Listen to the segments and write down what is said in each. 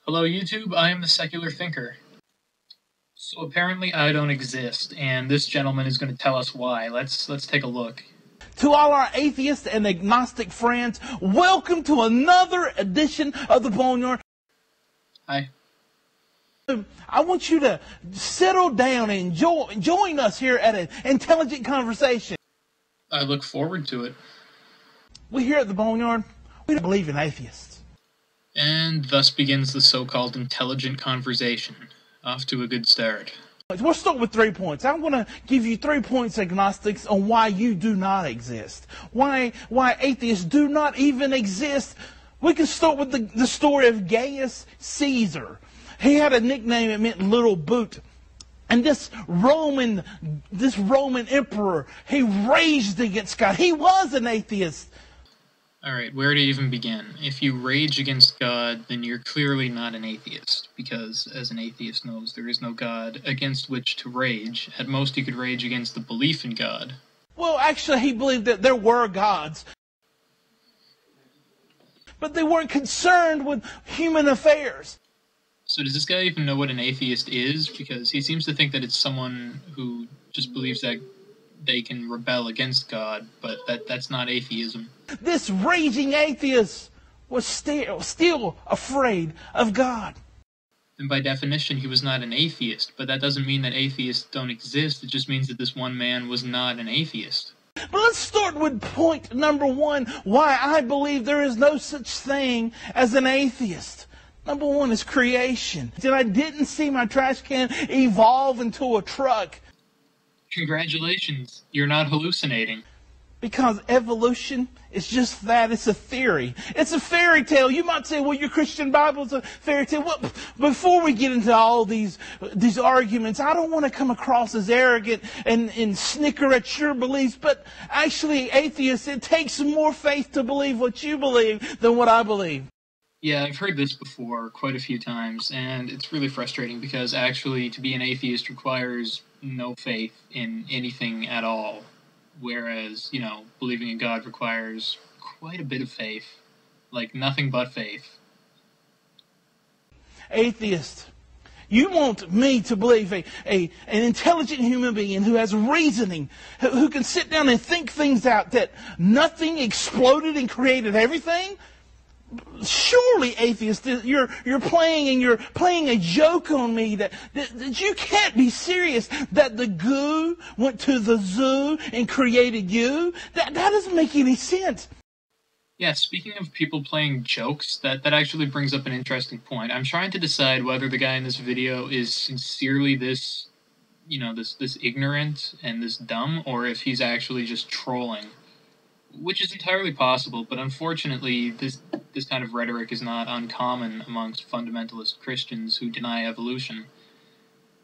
Hello YouTube, I am the Secular Thinker. So apparently I don't exist, and this gentleman is going to tell us why. Let's take a look. To all our atheist and agnostic friends, welcome to another edition of the Boneyard. Hi. I want you to settle down and join us here at an intelligent conversation. I look forward to it. We here at the Boneyard, we don't believe in atheists. And thus begins the so-called intelligent conversation. Off to a good start. We'll start with 3 points. I'm going to give you 3 points, agnostics, on why you do not exist. Why atheists do not even exist. We can start with the story of Gaius Caesar. He had a nickname that meant little boot. And this Roman emperor, he raged against God. He was an atheist. Alright, where to even begin? If you rage against God, then you're clearly not an atheist, because, as an atheist knows, there is no God against which to rage. At most, you could rage against the belief in God. Well, actually, he believed that there were gods, but they weren't concerned with human affairs. So does this guy even know what an atheist is? Because he seems to think that it's someone who just believes that they can rebel against God, but that's not atheism. This raging atheist was still afraid of God. And by definition, he was not an atheist, but that doesn't mean that atheists don't exist. It just means that this one man was not an atheist. But let's start with point number 1, why I believe there is no such thing as an atheist. Number 1 is creation. And I didn't see my trash can evolve into a truck. Congratulations, you're not hallucinating. Because evolution is just that. It's a theory. It's a fairy tale. You might say, well, your Christian Bible is a fairy tale. Well, before we get into all these arguments, I don't want to come across as arrogant and snicker at your beliefs, but actually, atheists, it takes more faith to believe what you believe than what I believe. Yeah, I've heard this before quite a few times, and it's really frustrating because actually to be an atheist requires no faith in anything at all. Whereas, believing in God requires quite a bit of faith. Like, nothing but faith. Atheist, you want me to believe an intelligent human being who has reasoning, who can sit down and think things out, that nothing exploded and created everything? Surely, atheist, you're playing a joke on me that you can't be serious. That the goo went to the zoo and created you. That doesn't make any sense. Yeah, speaking of people playing jokes, that actually brings up an interesting point. I'm trying to decide whether the guy in this video is sincerely this ignorant and this dumb, or if he's actually just trolling. Which is entirely possible, but unfortunately, this kind of rhetoric is not uncommon amongst fundamentalist Christians who deny evolution.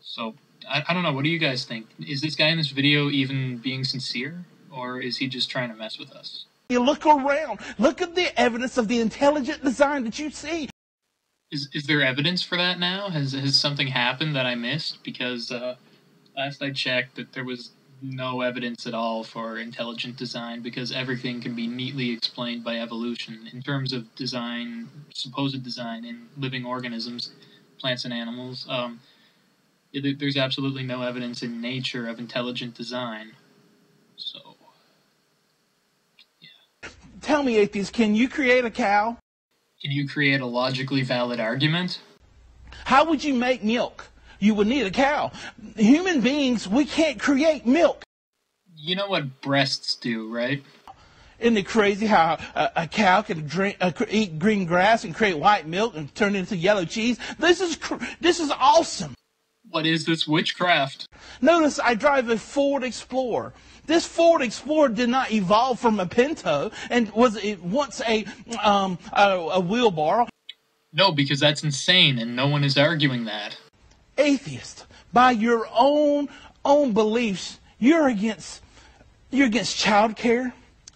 So, I don't know, what do you guys think? Is this guy in this video even being sincere, or is he just trying to mess with us? You look around. Look at the evidence of the intelligent design that you see. Is there evidence for that now? Has something happened that I missed? Because last I checked, that there was no evidence at all for intelligent design, because everything can be neatly explained by evolution. In terms of design, supposed design in living organisms, plants and animals, there's absolutely no evidence in nature of intelligent design. So, yeah. Tell me, atheist, can you create a cow? Can you create a logically valid argument? How would you make milk? You would need a cow. Human beings, we can't create milk. You know what breasts do, right? Isn't it crazy how a cow can eat green grass and create white milk and turn it into yellow cheese? This is awesome. What is this witchcraft? Notice I drive a Ford Explorer. This Ford Explorer did not evolve from a Pinto and was it once a wheelbarrow. No, because that's insane, and no one is arguing that. Atheist, by your own beliefs, you're against child care.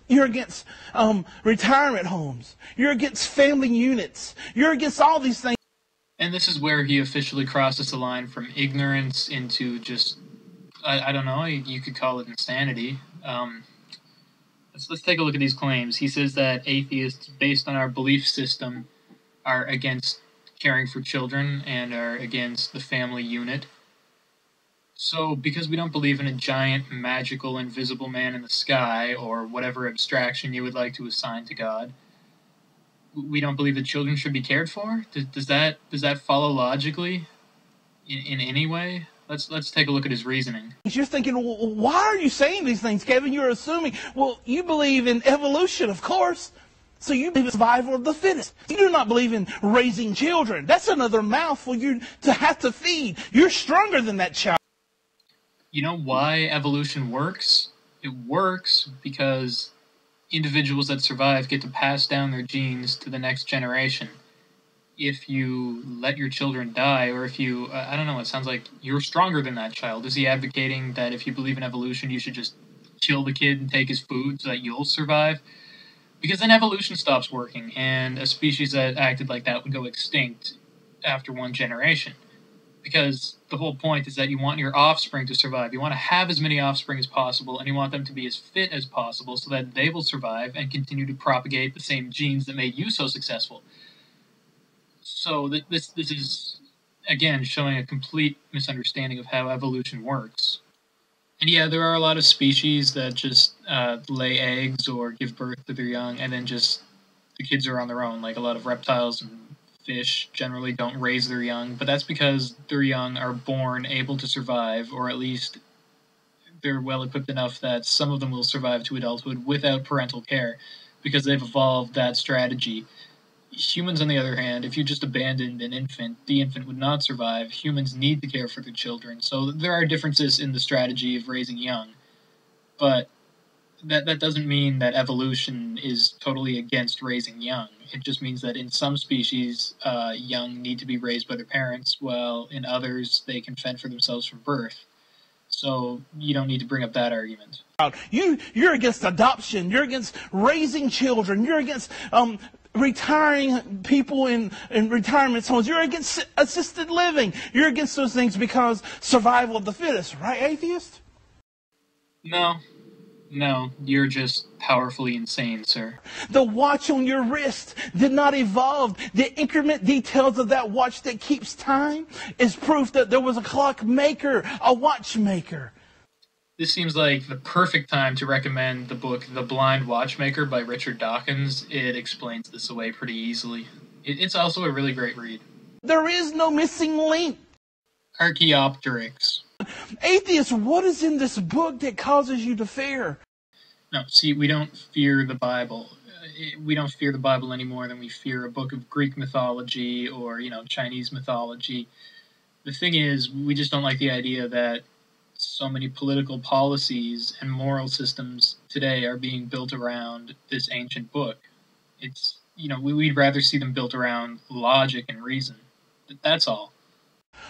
You're against retirement homes. You're against family units. You're against all these things. And this is where he officially crosses the line from ignorance into just, I don't know, you could call it insanity. Let's take a look at these claims. He says that atheists, based on our belief system, are against caring for children and are against the family unit. So, because we don't believe in a giant, magical, invisible man in the sky, or whatever abstraction you would like to assign to God, we don't believe that children should be cared for? Does that follow logically in any way? Let's take a look at his reasoning. You're thinking, well, why are you saying these things, Kevin? You're assuming, well, you believe in evolution, of course. So you believe in survival of the fittest. You do not believe in raising children. That's another mouthful you to have to feed. You're stronger than that child. You know why evolution works? It works because individuals that survive get to pass down their genes to the next generation. If you let your children die, or if you, I don't know, it sounds like you're stronger than that child. Is he advocating that if you believe in evolution, you should just kill the kid and take his food so that you'll survive? Because then evolution stops working, and a species that acted like that would go extinct after one generation. Because the whole point is that you want your offspring to survive. You want to have as many offspring as possible, and you want them to be as fit as possible so that they will survive and continue to propagate the same genes that made you so successful. So this is, again, showing a complete misunderstanding of how evolution works. And yeah, there are a lot of species that just lay eggs or give birth to their young, and then just the kids are on their own. Like a lot of reptiles and fish generally don't raise their young, but that's because their young are born able to survive, or at least they're well equipped enough that some of them will survive to adulthood without parental care, because they've evolved that strategy. Humans, on the other hand, if you just abandoned an infant, the infant would not survive. Humans need to care for their children, so there are differences in the strategy of raising young. But that doesn't mean that evolution is totally against raising young. It just means that in some species, young need to be raised by their parents, while in others, they can fend for themselves from birth. So you don't need to bring up that argument. You're against adoption. You're against raising children. You're against retiring people in retirement homes. You're against assisted living. You're against those things because survival of the fittest, right, atheist? No, you're just powerfully insane, sir. The watch on your wrist did not evolve. The increment details of that watch that keeps time is proof that there was a clock maker, a watchmaker. This seems like the perfect time to recommend the book The Blind Watchmaker by Richard Dawkins. It explains this away pretty easily. It's also a really great read. There is no missing link. Archaeopteryx. Atheist, what is in this book that causes you to fear? No, see, we don't fear the Bible. We don't fear the Bible any more than we fear a book of Greek mythology or, Chinese mythology. The thing is, we just don't like the idea that so many political policies and moral systems today are being built around this ancient book. It's, we'd rather see them built around logic and reason. That's all.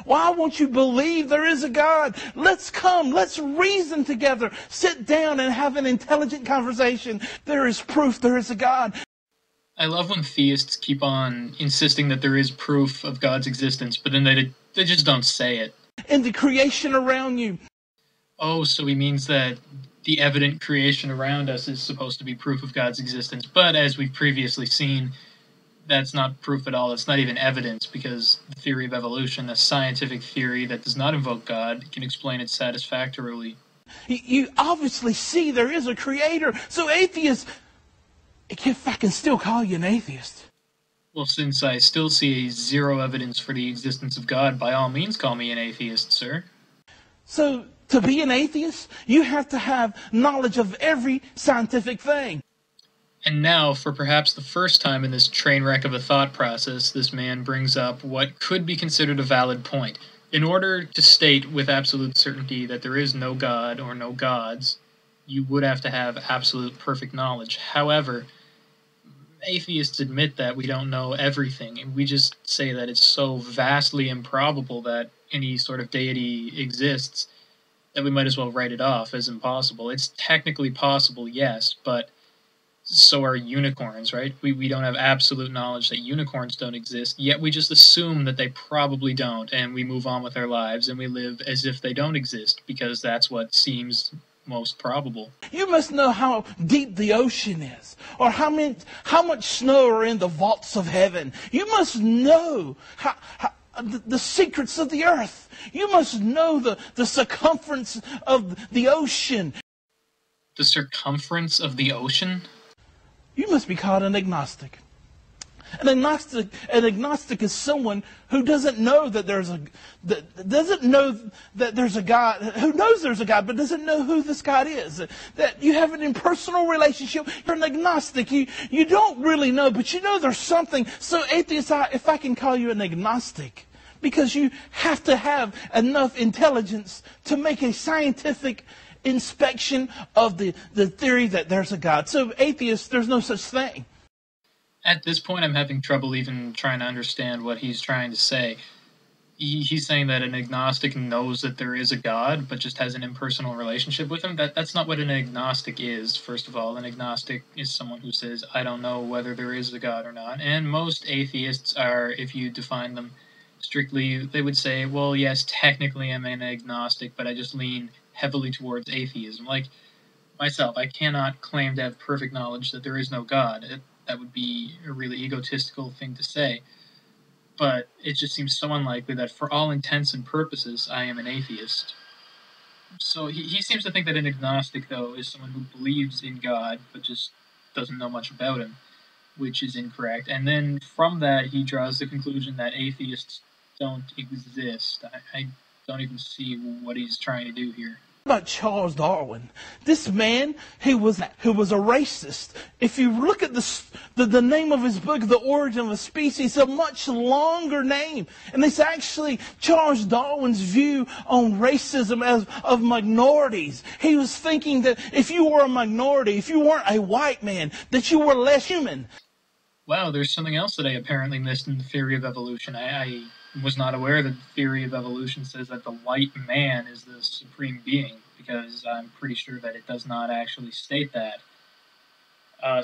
Why won't you believe there is a God? Let's reason together, sit down and have an intelligent conversation. There is proof there is a God. I love when theists keep on insisting that there is proof of God's existence, but then they just don't say it. And the creation around you. Oh, so he means that the evident creation around us is supposed to be proof of God's existence, but as we've previously seen, that's not proof at all. It's not even evidence, because the theory of evolution, a scientific theory that does not invoke God, can explain it satisfactorily. You obviously see there is a creator. So atheist, if I can still call you an atheist. Well, since I still see zero evidence for the existence of God, by all means call me an atheist, sir. So to be an atheist, you have to have knowledge of every scientific thing. And now, for perhaps the first time in this train wreck of a thought process, this man brings up what could be considered a valid point. In order to state with absolute certainty that there is no God or no gods, you would have to have absolute perfect knowledge. However, atheists admit that we don't know everything, and we just say that it's so vastly improbable that any sort of deity exists that we might as well write it off as impossible. It's technically possible, yes, but so are unicorns, right? We don't have absolute knowledge that unicorns don't exist, yet we just assume that they probably don't, and we move on with our lives, and we live as if they don't exist, because that's what seems most probable. You must know how deep the ocean is, or how much snow are in the vaults of heaven. You must know the secrets of the earth. You must know the circumference of the ocean. The circumference of the ocean? You must be called an agnostic. An agnostic is someone who doesn't know that there's a God, who knows there's a God, but doesn't know who this God is. That you have an impersonal relationship. You're an agnostic. You don't really know, but you know there's something. So atheists, if I can call you an agnostic, because you have to have enough intelligence to make a scientific inspection of the theory that there's a God. So atheists, there's no such thing. At this point, I'm having trouble even trying to understand what he's trying to say. He's saying that an agnostic knows that there is a God, but just has an impersonal relationship with him. That's not what an agnostic is, first of all. An agnostic is someone who says, I don't know whether there is a God or not. And most atheists are, if you define them strictly, they would say, well, yes, technically I'm an agnostic, but I just lean heavily towards atheism. Like myself, I cannot claim to have perfect knowledge that there is no God. That would be a really egotistical thing to say. But it just seems so unlikely that for all intents and purposes, I am an atheist. So he seems to think that an agnostic, though, is someone who believes in God, but just doesn't know much about him, which is incorrect. And then from that, he draws the conclusion that atheists don't exist. I don't even see what he's trying to do here. About Charles Darwin, this man who was a racist. If you look at the name of his book, The Origin of a Species, a much longer name, and it's actually Charles Darwin's view on racism of minorities. He was thinking that if you were a minority, if you weren't a white man, that you were less human. Wow, there's something else that I apparently missed in the theory of evolution. I was not aware that the theory of evolution says that the white man is the supreme being, because I'm pretty sure that it does not actually state that.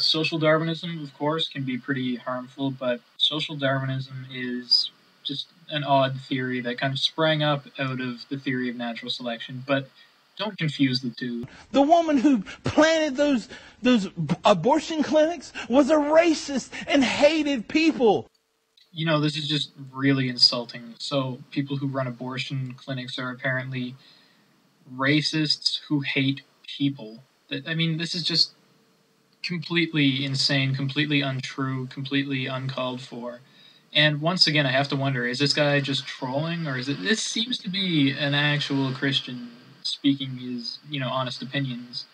Social Darwinism, of course, can be pretty harmful, but social Darwinism is just an odd theory that kind of sprang up out of the theory of natural selection, but don't confuse the two. The woman who planted those abortion clinics was a racist and hated people. You know, this is just really insulting. So people who run abortion clinics are apparently racists who hate people. I mean, this is just completely insane, completely untrue, completely uncalled for. And once again, I have to wonder, is this guy just trolling, or is it... This seems to be an actual Christian speaking his, honest opinions.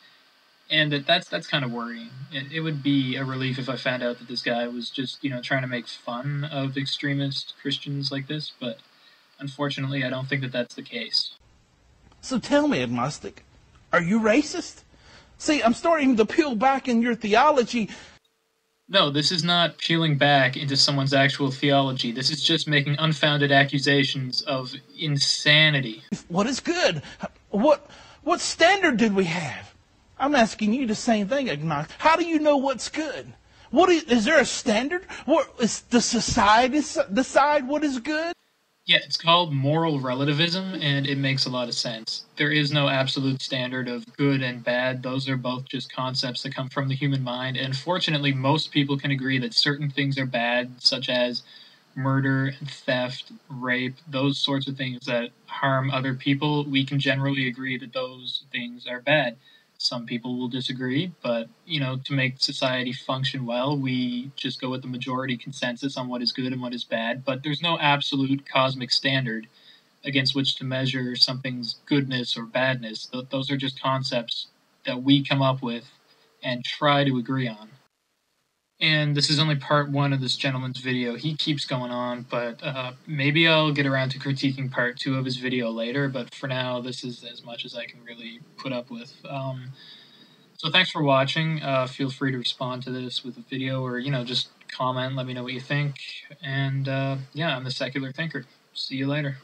And that's kind of worrying. It would be a relief if I found out that this guy was just, trying to make fun of extremist Christians like this, but unfortunately, I don't think that that's the case. So tell me, agnostic, are you racist? See, I'm starting to peel back in your theology. No, this is not peeling back into someone's actual theology. This is just making unfounded accusations of insanity. What is good? What standard did we have? I'm asking you the same thing, agnostic. How do you know what's good? Is there a standard? Does society decide what is good? Yeah, it's called moral relativism, and it makes a lot of sense. There is no absolute standard of good and bad. Those are both just concepts that come from the human mind, and fortunately, most people can agree that certain things are bad, such as murder, theft, rape, those sorts of things that harm other people. We can generally agree that those things are bad. Some people will disagree, but, to make society function well, we just go with the majority consensus on what is good and what is bad. But there's no absolute cosmic standard against which to measure something's goodness or badness. Those are just concepts that we come up with and try to agree on. And this is only part one of this gentleman's video. He keeps going on, but maybe I'll get around to critiquing part two of his video later, but for now, this is as much as I can really put up with. So thanks for watching. Feel free to respond to this with a video or, just comment, let me know what you think. And yeah, I'm the Secular Thinker. See you later.